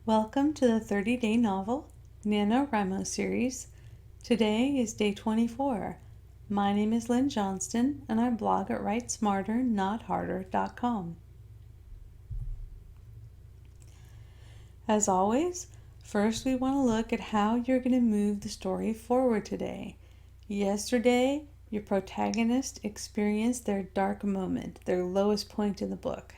Welcome to the 30-day novel NaNoWriMo series. Today is day 24. My name is Lynn Johnston and I blog at writesmarternotharder.com. As always, first we want to look at how you're going to move the story forward today. Yesterday, your protagonist experienced their dark moment, their lowest point in the book.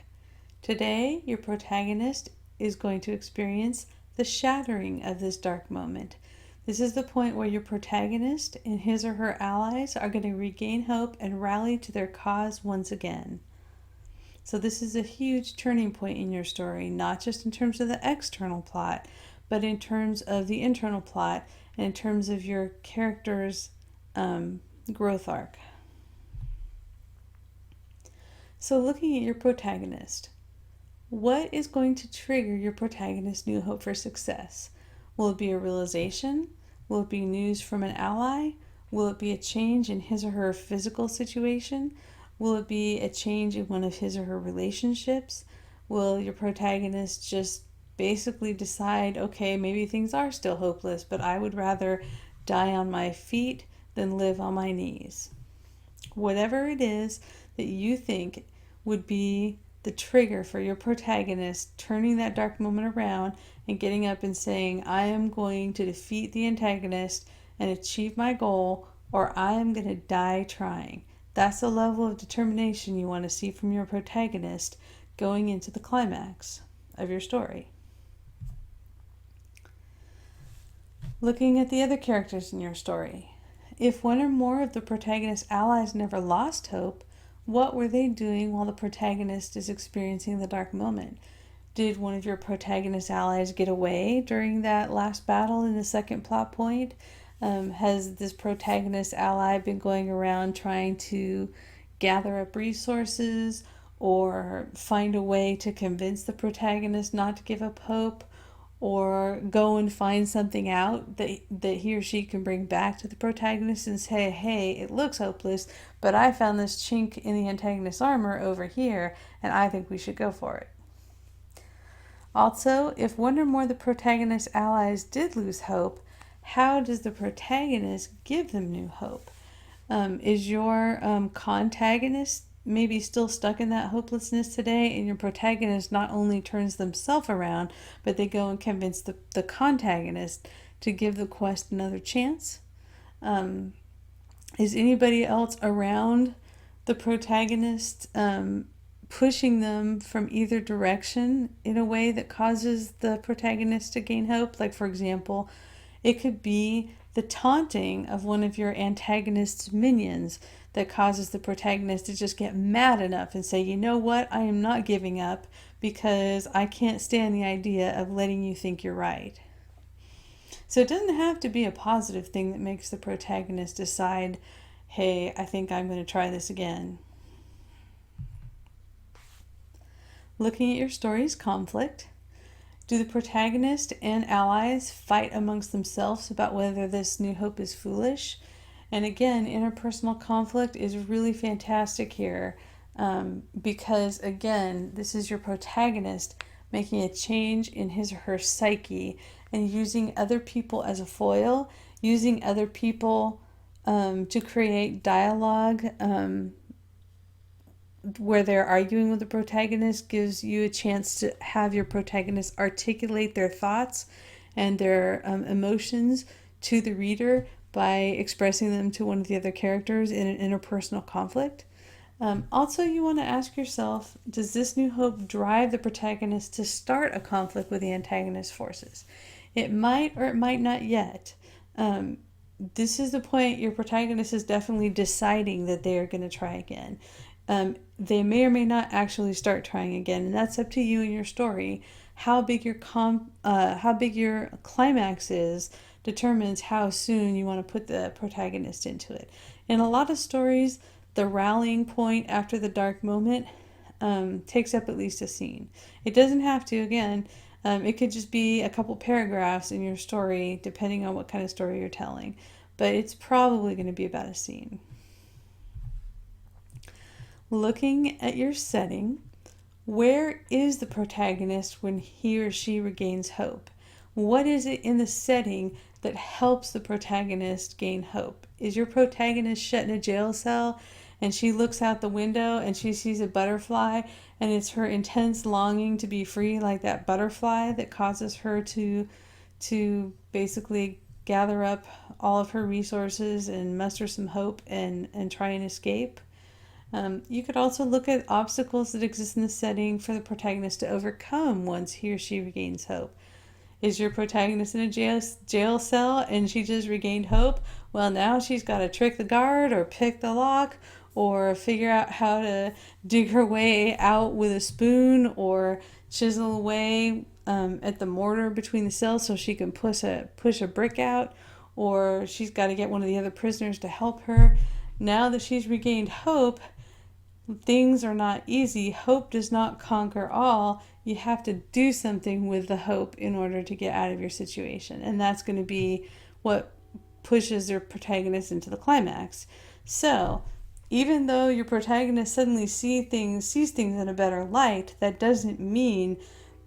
Today, your protagonist is going to experience the shattering of this dark moment. This is the point where your protagonist and his or her allies are going to regain hope and rally to their cause once again. So this is a huge turning point in your story, not just in terms of the external plot, but in terms of the internal plot and in terms of your character's growth arc. So looking at your protagonist, what is going to trigger your protagonist's new hope for success? Will it be a realization? Will it be news from an ally? Will it be a change in his or her physical situation? Will it be a change in one of his or her relationships? Will your protagonist just basically decide, okay, maybe things are still hopeless, but I would rather die on my feet than live on my knees? Whatever it is that you think would be the trigger for your protagonist turning that dark moment around and getting up and saying, I am going to defeat the antagonist and achieve my goal, or I am going to die trying. That's the level of determination you want to see from your protagonist going into the climax of your story. Looking at the other characters in your story, if one or more of the protagonist's allies never lost hope, what were they doing while the protagonist is experiencing the dark moment? Did one of your protagonist allies get away during that last battle in the second plot point? Has this protagonist ally been going around trying to gather up resources or find a way to convince the protagonist not to give up hope, or go and find something out that he or she can bring back to the protagonist and say, hey, it looks hopeless, but I found this chink in the antagonist's armor over here, and I think we should go for it. Also, if one or more of the protagonist's allies did lose hope, how does the protagonist give them new hope? Is your contagonist maybe still stuck in that hopelessness today, and your protagonist not only turns themselves around, but they go and convince the contagonist to give the quest another chance? Is anybody else around the protagonist pushing them from either direction in a way that causes the protagonist to gain hope? Like, for example, it could be the taunting of one of your antagonist's minions that causes the protagonist to just get mad enough and say, you know what, I am not giving up because I can't stand the idea of letting you think you're right. So it doesn't have to be a positive thing that makes the protagonist decide, hey, I think I'm going to try this again. Looking at your story's conflict, do the protagonist and allies fight amongst themselves about whether this new hope is foolish? And again, interpersonal conflict is really fantastic here because, again, this is your protagonist making a change in his or her psyche and using other people as a foil, using other people to create dialogue where they're arguing with the protagonist, gives you a chance to have your protagonist articulate their thoughts and their emotions to the reader by expressing them to one of the other characters in an interpersonal conflict. Also, you want to ask yourself, does this new hope drive the protagonist to start a conflict with the antagonist forces? It might or it might not yet. This is the point your protagonist is definitely deciding that they are going to try again. They may or may not actually start trying again, and that's up to you and your story. How big your climax is determines how soon you want to put the protagonist into it. In a lot of stories, the rallying point after the dark moment takes up at least a scene. It doesn't have to, again. It could just be a couple paragraphs in your story, depending on what kind of story you're telling. But it's probably going to be about a scene. Looking at your setting, Where is the protagonist when he or she regains hope? What is it in the setting that helps the protagonist gain hope? Is your protagonist shut in a jail cell and she looks out the window and she sees a butterfly, and it's her intense longing to be free, like that butterfly, that causes her to basically gather up all of her resources and muster some hope and try and escape? You could also look at obstacles that exist in the setting for the protagonist to overcome once he or she regains hope. Is your protagonist in a jail cell and she just regained hope? Well, now she's got to trick the guard or pick the lock or figure out how to dig her way out with a spoon or chisel away at the mortar between the cells so she can push a brick out, or she's got to get one of the other prisoners to help her. Now that she's regained hope, things are not easy. Hope does not conquer all. You have to do something with the hope in order to get out of your situation. And that's going to be what pushes your protagonist into the climax. So, even though your protagonist suddenly sees things in a better light, that doesn't mean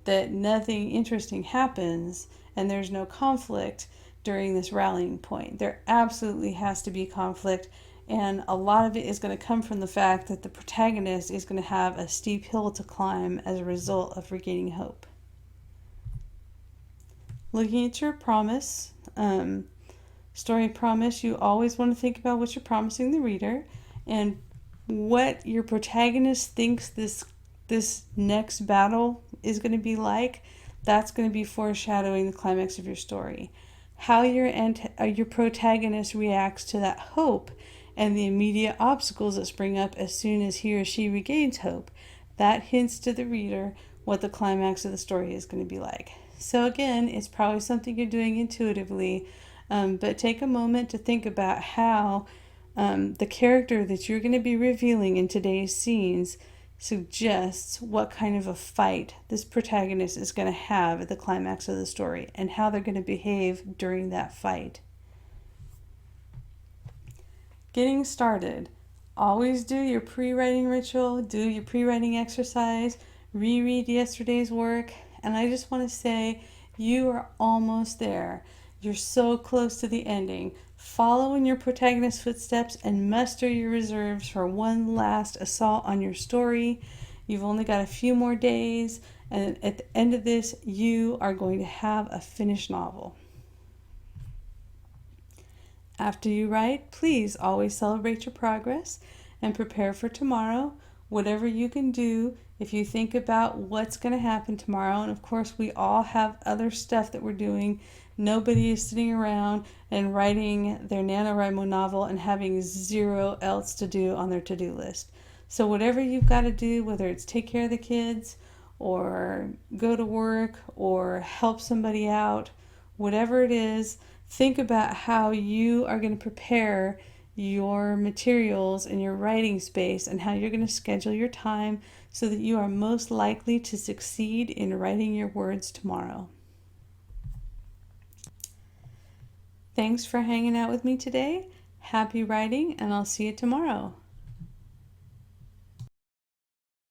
that nothing interesting happens and there's no conflict during this rallying point. There absolutely has to be conflict. And a lot of it is going to come from the fact that the protagonist is going to have a steep hill to climb as a result of regaining hope. Looking at your promise, story promise, you always want to think about what you're promising the reader and what your protagonist thinks this next battle is going to be like. That's going to be foreshadowing the climax of your story. How your protagonist reacts to that hope and the immediate obstacles that spring up as soon as he or she regains hope, that hints to the reader what the climax of the story is going to be like. So again, it's probably something you're doing intuitively, but take a moment to think about how the character that you're going to be revealing in today's scenes suggests what kind of a fight this protagonist is going to have at the climax of the story and how they're going to behave during that fight. Getting started. Always do your pre-writing ritual, do your pre-writing exercise, reread yesterday's work, and I just want to say you are almost there. You're so close to the ending. Follow in your protagonist's footsteps and muster your reserves for one last assault on your story. You've only got a few more days, and at the end of this, you are going to have a finished novel. After you write, please always celebrate your progress and prepare for tomorrow. Whatever you can do, if you think about what's going to happen tomorrow, and of course we all have other stuff that we're doing. Nobody is sitting around and writing their NaNoWriMo novel and having zero else to do on their to-do list. So whatever you've got to do, whether it's take care of the kids or go to work or help somebody out, whatever it is, think about how you are going to prepare your materials in your writing space and how you're going to schedule your time so that you are most likely to succeed in writing your words tomorrow. Thanks for hanging out with me today. Happy writing, and I'll see you tomorrow.